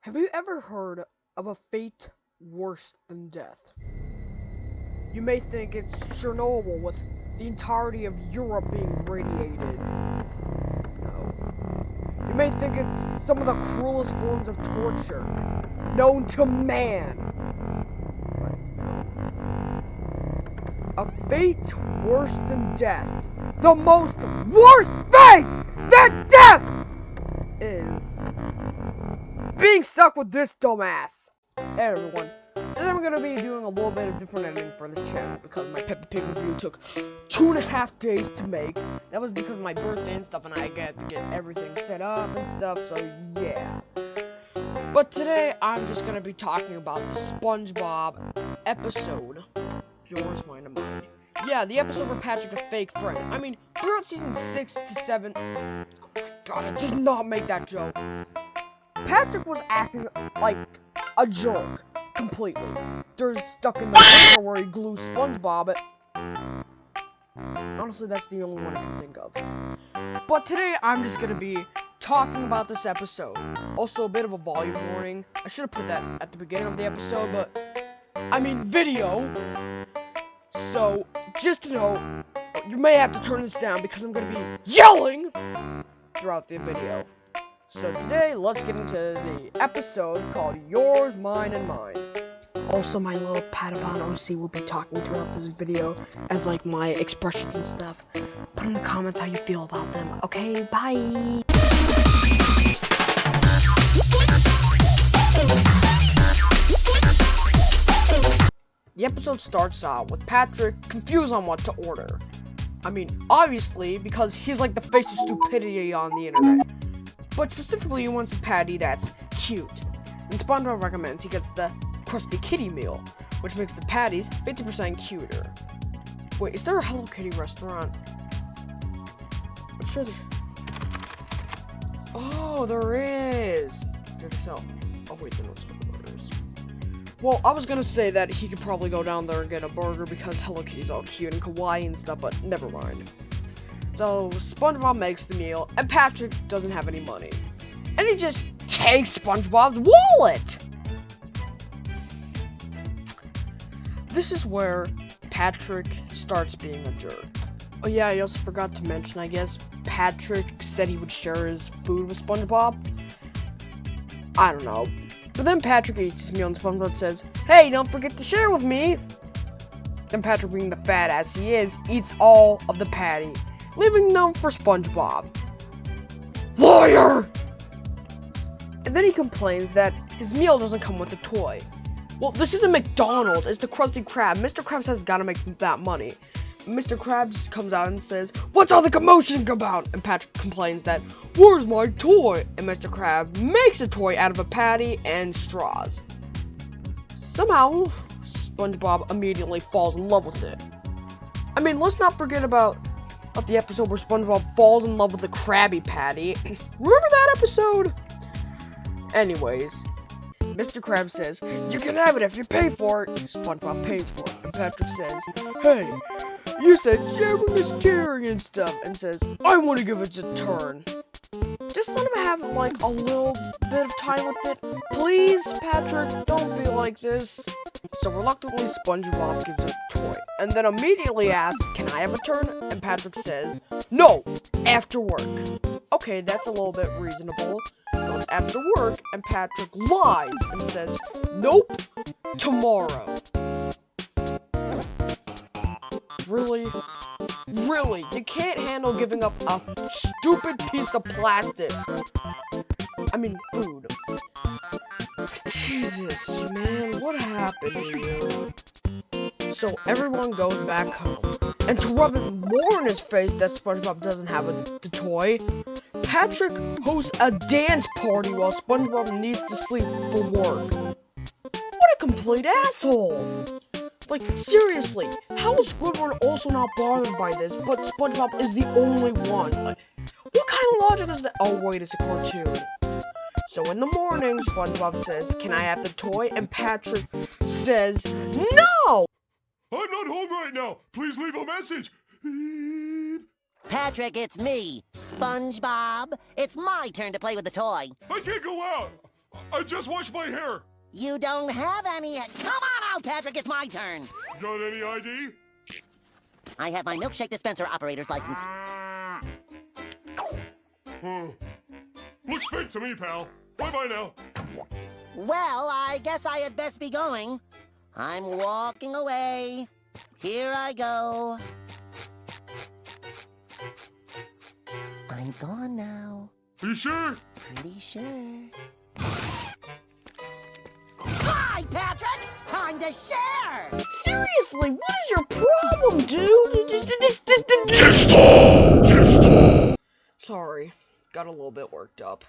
Have you ever heard of a fate worse than death? You may think it's Chernobyl with the entirety of Europe being radiated. No. You may think it's some of the cruelest forms of torture known to man. But no. A fate worse than death. The most worst fate than death is being stuck with this dumbass. Hey everyone, today I'm going to be doing a little bit of different editing for this channel because my Peppa Pig review took 2.5 days to make. That was because of my birthday and stuff, and I got to get everything set up and stuff, so yeah. But today I'm just going to be talking about the SpongeBob episode, Yours, Mine, and Mine. Yeah, the episode where Patrick is fake friend. I mean, throughout season 6 to 7, oh my god, I did not make that joke. Patrick was acting like a jerk, completely. They're stuck in the corner where he glues SpongeBob. Honestly, that's the only one I can think of. But today, I'm just gonna be talking about this episode. Also, a bit of a volume warning. I should have put that at the beginning of the episode, but I mean video. So, just to know, you may have to turn this down because I'm gonna be yelling throughout the video. So today, let's get into the episode called Yours, Mine, and Mine. Also, my little Padawan OC will be talking throughout this video as, like, my expressions and stuff. Put in the comments how you feel about them. Okay, bye! The episode starts out with Patrick confused on what to order. I mean, obviously, because he's like the face of stupidity on the internet. But specifically, he wants a patty that's cute. And SpongeBob recommends he gets the Krusty Kitty meal, which makes the patties 50% cuter. Wait, is there a Hello Kitty restaurant? I'm sure there... Oh, there is! Oh wait, there was burgers. Well, I was gonna say that he could probably go down there and get a burger because Hello Kitty's all cute and kawaii and stuff, but never mind. So, SpongeBob makes the meal, and Patrick doesn't have any money. And he just takes SpongeBob's wallet! This is where Patrick starts being a jerk. Oh yeah, I also forgot to mention, I guess, Patrick said he would share his food with SpongeBob. I don't know. But then Patrick eats his meal and SpongeBob says, "Hey, don't forget to share with me!" Then Patrick, being the fat ass he is, eats all of the patty, leaving them for SpongeBob. Liar! And then he complains that his meal doesn't come with a toy. Well, this isn't McDonald's, it's the Krusty Krab. Mr. Krabs has got to make that money. Mr. Krabs comes out and says, "What's all the commotion about?" And Patrick complains that, "Where's my toy?" And Mr. Krabs makes a toy out of a patty and straws. Somehow, SpongeBob immediately falls in love with it. I mean, let's not forget about the episode where SpongeBob falls in love with the Krabby Patty. Remember that episode? Anyways, Mr. Krabs says, "You can have it if you pay for it." SpongeBob pays for it. And Patrick says, "Hey, you said sharing is caring and stuff." And says, "I want to give it a turn." Just let him have, like, a little bit of time with it. Please, Patrick, don't be like this. So reluctantly, SpongeBob gives it a toy, and then immediately asks, "Can I have a turn?" And Patrick says, "No, after work." Okay, that's a little bit reasonable. So it's after work, and Patrick lies and says, "Nope, tomorrow." Really? Really? You can't handle giving up a stupid piece of plastic. I mean, food. Jesus, man, what happened to you? So everyone goes back home, and to rub it more in his face that SpongeBob doesn't have the toy, Patrick hosts a dance party while SpongeBob needs to sleep for work. What a complete asshole! Like, seriously, how is Squidward also not bothered by this, but SpongeBob is the only one? Like, what kind of logic is that? Oh wait, it's a cartoon. So in the morning, SpongeBob says, "Can I have the toy?" And Patrick says, "No!" "I'm not home right now. Please leave a message." Patrick, it's me, SpongeBob. It's my turn to play with the toy. "I can't go out." I just washed my hair. You don't have any. Come on out, Patrick. It's my turn. Got any ID? I have my milkshake dispenser operator's license. Looks fake to me, pal. Bye-bye now. Well, I guess I had best be going. I'm walking away. Here I go. I'm gone now. Are you sure? Pretty sure. Hi, Patrick! Time to share! Seriously, what is your problem, dude? Sorry, got a little bit worked up.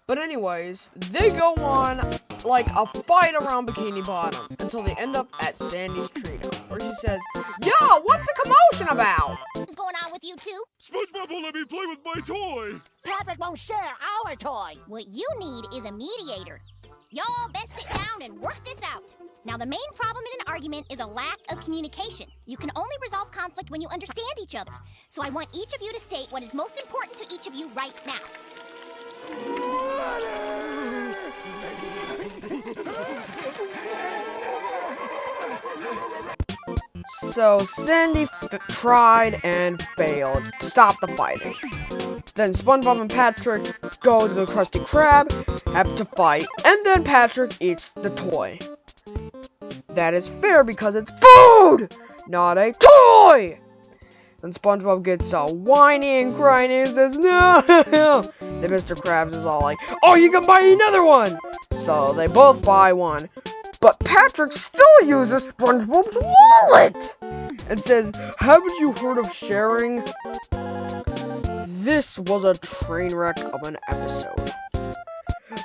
But anyways, they go on like a fight around Bikini Bottom until they end up at Sandy's treehouse, where she says, "Yo, what's the commotion about?" What's going on with you two? SpongeBob won't let me play with my toy. Patrick won't share our toy. What you need is a mediator. Y'all best sit down and work this out. Now, the main problem in an argument is a lack of communication. You can only resolve conflict when you understand each other. So I want each of you to state what is most important to each of you right now. So Sandy tried and failed to stop the fighting. Then SpongeBob and Patrick go to the Krusty Krab, have to fight, and then Patrick eats the toy. That is fair because it's food, not a toy! Then SpongeBob gets all whiny and crying and says, "No!" Then Mr. Krabs is all like, "Oh, you can buy another one!" So they both buy one. But Patrick still uses SpongeBob's wallet! And says, "Haven't you heard of sharing?" This was a train wreck of an episode.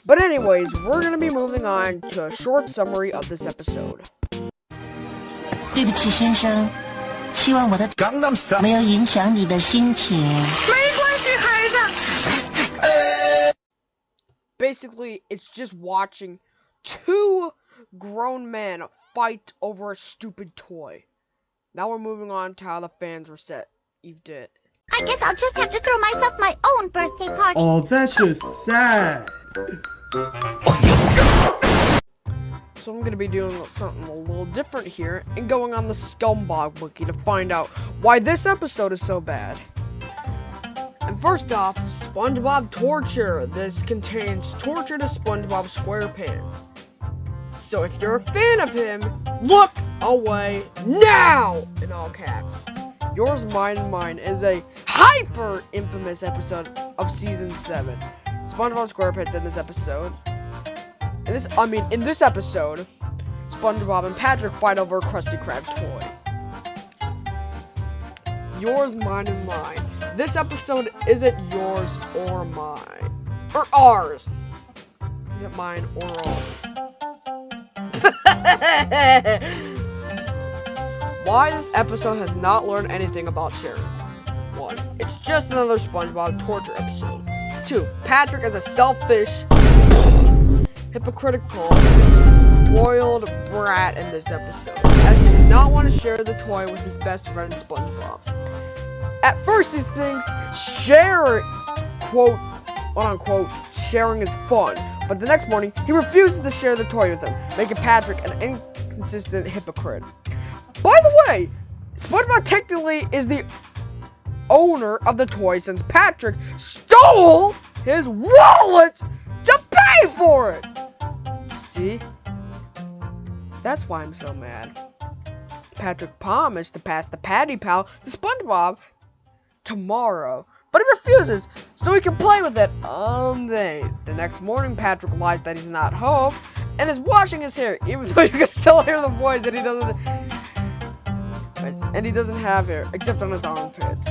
But anyways, we're gonna be moving on to a short summary of this episode. 对不起，先生，希望我的没有影响你的心情。没关系，孩子。Basically, it's just watching two grown men fight over a stupid toy. Now we're moving on to how the fans received it. I guess I'll just have to throw myself my own birthday party. Oh, that's just sad. So I'm gonna be doing something a little different here and going on the Scumbag Wiki to find out why this episode is so bad. And first off, SpongeBob Torture. This contains torture to SpongeBob SquarePants. So if you're a fan of him, look away now! In all caps. Yours, Mine, and Mine is a hyper infamous episode of season 7. SpongeBob SquarePants in this episode. In this episode, SpongeBob and Patrick fight over a Krusty Krab toy. Yours, Mine, and Mine. This episode isn't yours or mine. Or ours. Is it mine or ours? Why this episode has not learned anything about sharing. 1. It's just another SpongeBob torture episode. 2. Patrick is a selfish, hypocritical, spoiled brat in this episode, as he did not want to share the toy with his best friend SpongeBob. At first he thinks quote unquote, sharing is fun, but the next morning he refuses to share the toy with him, making Patrick an inconsistent hypocrite. By the way, SpongeBob technically is the owner of the toy since Patrick stole his wallet to pay for it! See? That's why I'm so mad. Patrick promised to pass the Patty Pal to SpongeBob tomorrow, but he refuses, so he can play with it all day. The next morning, Patrick lies that he's not home and is washing his hair, even though you can still hear the voice that he doesn't have hair, except on his armpits.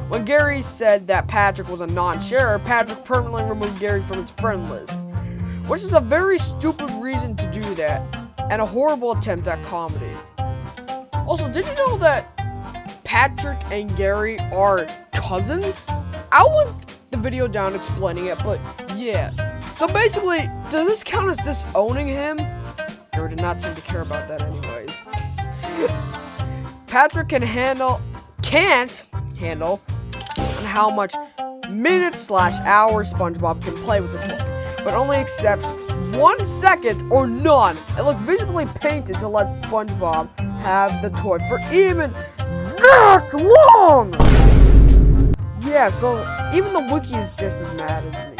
When Gary said that Patrick was a non-sharer, Patrick permanently removed Gary from his friend list, which is a very stupid reason to do that, and a horrible attempt at comedy. Also, did you know that Patrick and Gary are cousins? I'll link the video down explaining it, but yeah. So basically, does this count as disowning him? Gary did not seem to care about that anyways. Patrick can't handle on how much minutes/hours SpongeBob can play with the toy, but only accepts 1 second or none. It looks visually painted to let SpongeBob have the toy for even that long. Yeah, so even the wiki is just as mad as me.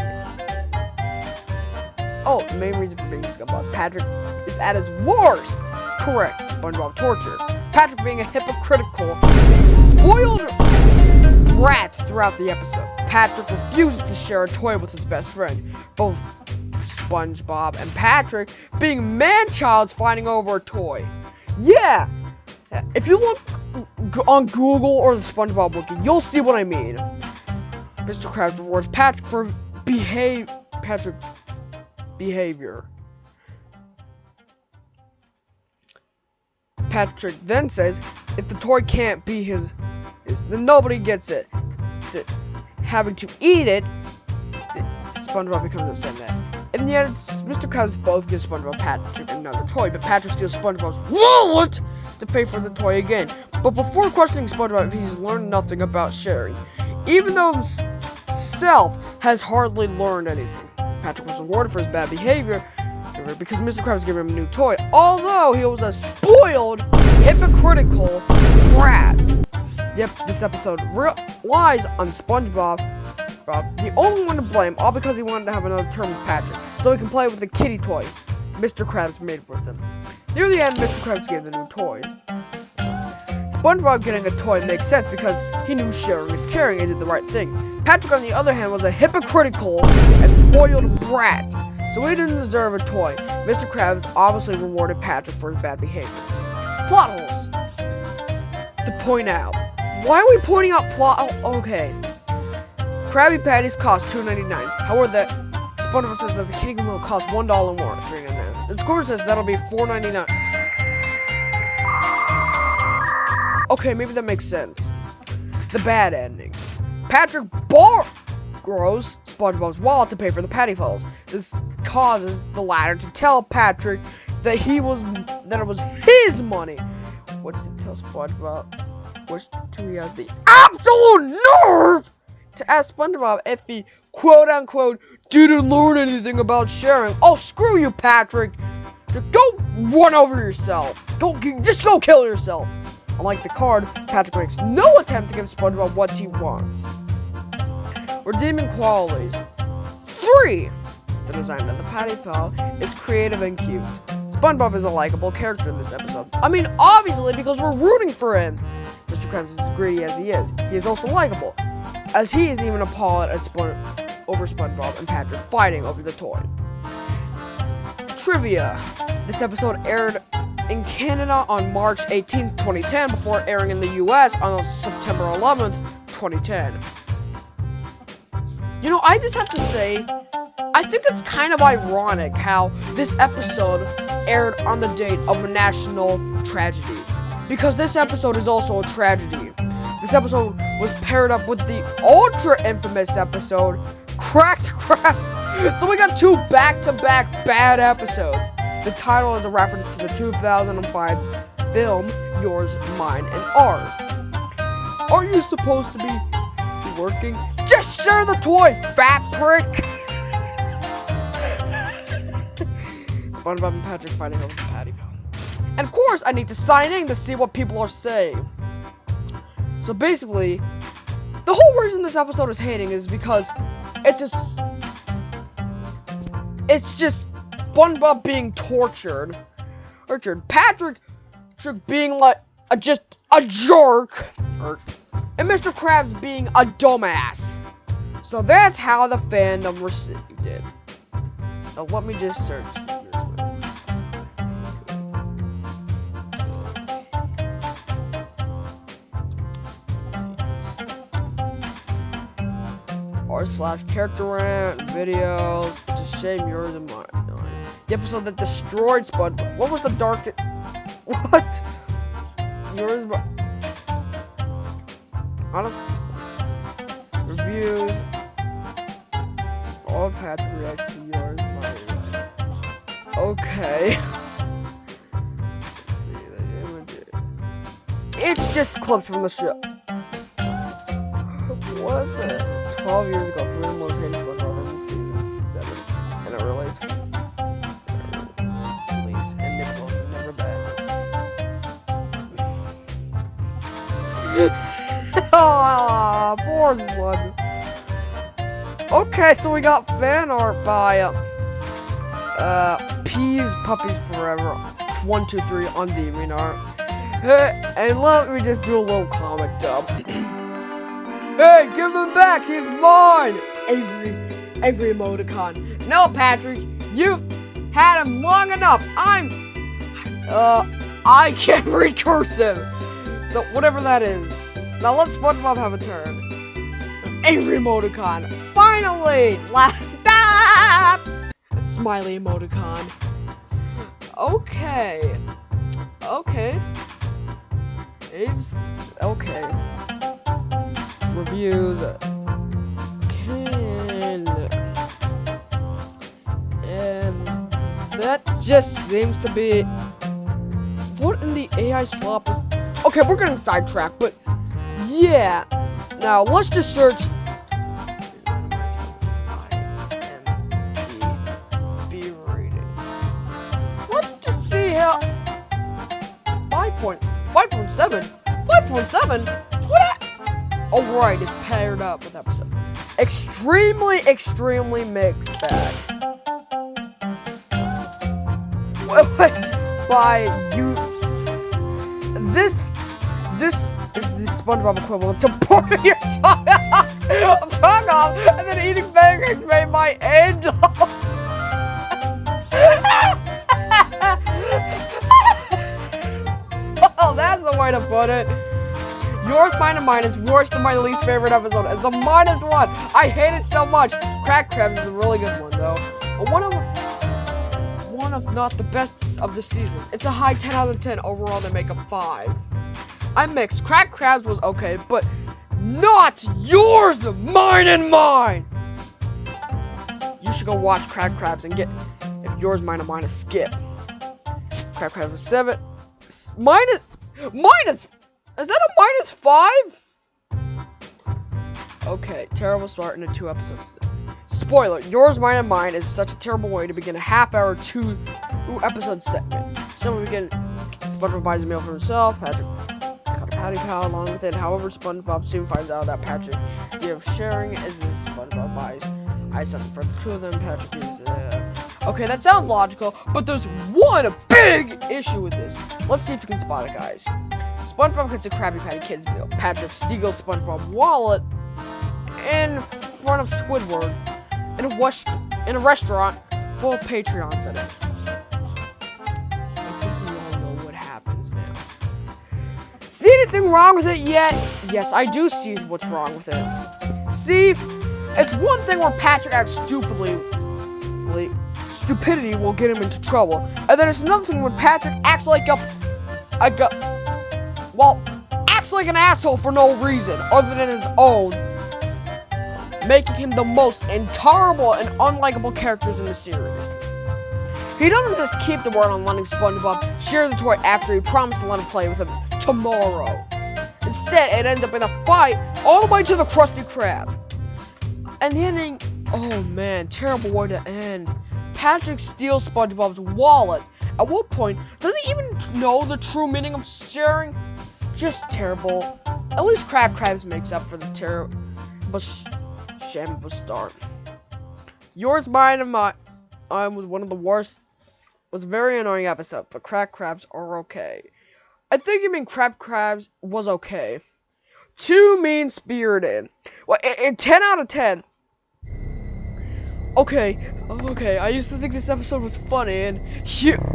Oh, the main reason for being SpongeBob. Patrick is at his worst. Correct. SpongeBob torture. Patrick being a hypocritical, spoiled brat throughout the episode. Patrick refuses to share a toy with his best friend. Both SpongeBob and Patrick being man-childs fighting over a toy. Yeah! If you look on Google or the SpongeBob wiki, you'll see what I mean. Mr. Krabs rewards Patrick for behavior. Patrick then says, if the toy can't be his, then nobody gets it. Having to eat it, SpongeBob becomes upset at that. And yet, Mr. Krabs both gives SpongeBob Patrick another toy, but Patrick steals SpongeBob's wallet to pay for the toy again. But before questioning SpongeBob, he's learned nothing about sharing, even though himself has hardly learned anything. Patrick was rewarded for his bad behavior because Mr. Krabs gave him a new toy, although he was a spoiled, hypocritical brat. Yep, this episode relies on SpongeBob, the only one to blame, all because he wanted to have another term with Patrick, so he can play with the kitty toy Mr. Krabs made with him. Near the end, Mr. Krabs gave the new toy. SpongeBob getting a toy makes sense because he knew sharing is caring and did the right thing. Patrick, on the other hand, was a hypocritical and spoiled brat, so he didn't deserve a toy. Mr. Krabs obviously rewarded Patrick for his bad behavior. Plot holes to point out. Why are we pointing out plot? Oh, okay. Krabby Patties cost $2.99. However, SpongeBob says that the kitty will cost $1 more. $3.99. The score says that'll be $4.99. Okay, maybe that makes sense. The bad ending. Patrick borrows SpongeBob's wallet to pay for the patty falls. This causes the latter to tell Patrick that it was his money. What does it tell SpongeBob? Which he has the absolute nerve to ask SpongeBob if he quote unquote didn't learn anything about sharing. Oh, screw you, Patrick. Just go run over yourself. Just go kill yourself. Unlike the card, Patrick makes no attempt to give SpongeBob what he wants. Redeeming qualities. 3. The design of the patty pal is creative and cute. SpongeBob is a likable character in this episode. I mean, obviously, because we're rooting for him. Mr. Krabs is as greedy as he is also likable, as he is even appalled at over SpongeBob and Patrick fighting over the toy. Trivia. This episode aired in Canada on March 18th, 2010, before airing in the US on September 11th, 2010. You know, I just have to say, I think it's kind of ironic how this episode aired on the date of a national tragedy, because this episode is also a tragedy. This episode was paired up with the ultra infamous episode Cracked Crab. So we got 2 back-to-back bad episodes. The title is a reference to the 2005 film Yours, Mine, and Ours. Aren't you supposed to be working? Just share the toy, fat prick! SpongeBob and Patrick fighting over the patty pal. And of course, I need to sign in to see what people are saying. So basically, the whole reason this episode is hating is because it's just SpongeBob being tortured. Patrick being like just a jerk. And Mr. Krabs being a dumbass. So that's how the fandom received it. So let me just search. r/character rant videos. It's a shame yours and mine. The episode that destroyed SpongeBob. What was the darkest? What? Yours, I don't. Reviews. All Patrick reacts to yours. Mine. Okay. It's just clips from the show. What the? 12 years ago, 3 of the most hated SpongeBob in season 7. And I realized Oh, poor one. Okay, so we got fan art by Peas Puppies Forever 123 on DeviantArt. And let me just do a little comic dub. Hey, give him back! He's mine! Angry emoticon. No, Patrick, you've had him long enough. I can't read cursive. So whatever that is. Now let SpongeBob have a turn. Angry emoticon. Finally! Laugh. Smiley emoticon. Okay. Okay. Reviews. And that just seems to be. What in the AI slop is? Okay, we're getting sidetracked, but yeah. Now let's just search. IMDb ratings. Let's just see how. 5.7. 5.7. What? Oh right, it's paired up with episode. Extremely mixed bag. By you. This is the SpongeBob equivalent to pouring your tongue off and then eating pancakes made by angels. Oh, that's the way to put it. Yours, Mine, and Mine is worse than my least favorite episode. It's a -1. I hate it so much. Crack Crabs is a really good one though. One of not the best of the season. It's a high 10 out of 10. Overall, they make a 5. I'm mixed. Crack Crabs was okay, but not Yours, Mine, and Mine. You should go watch Crack Crabs and get if Yours, Mine, and Mine is skip. Crack Crabs was 7. Minus. Is that a -5? Okay, terrible start into 2 episodes. Spoiler, Yours, Mine, and Mine is such a terrible way to begin a half-hour 2-episode segment. So we begin, SpongeBob buys a meal for himself, Patrick got a patty pal along with it. However, SpongeBob soon finds out that Patrick's idea of sharing is this. SpongeBob buys something for the 2 of them. Patrick is, okay, that sounds logical, but there's one big issue with this. Let's see if we can spot it, guys. SpongeBob gets a Krabby Patty Kids meal. Patrick steals SpongeBob's wallet in front of Squidward in a restaurant full of Patreons in it. I think we all know what happens now. See anything wrong with it yet? Yes, I do see what's wrong with it. See, it's one thing where Patrick acts stupidity will get him into trouble, and then it's another thing when Patrick acts like acts like an asshole for no reason other than his own, making him the most intolerable and unlikable characters in the series. He doesn't just keep the word on letting SpongeBob share the toy after he promised to let him play with him tomorrow. Instead, it ends up in a fight all the way to the Krusty Krab. And the ending, oh man, terrible way to end. Patrick steals SpongeBob's wallet. At what point does he even know the true meaning of sharing? Just terrible. At least Crack Crabs makes up for the terrible shameful start. Yours, Mine, and Mine was one of the worst. Was a very annoying episode, but Crack Crabs are okay. I think you mean Crack Crabs was okay. Too mean-spirited. Well, 10 out of 10. Okay, I used to think this episode was funny and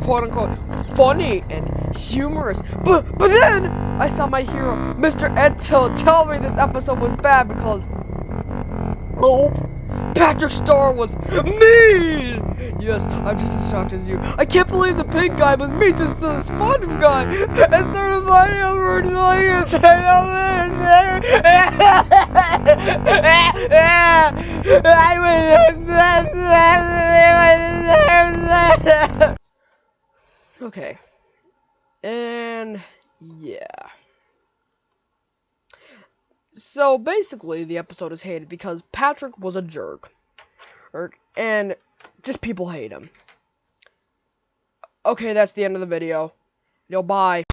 quote-unquote funny and humorous, but then I saw my hero, Mr. Ed tell me this episode was bad because Patrick Star was mean! Yes, I'm just as shocked as you. I can't believe the pink guy was mean to the SpongeBob guy! And sort of like over like okay. And yeah. So basically the episode is hated because Patrick was a jerk. And just people hate him. Okay, that's the end of the video. Bye.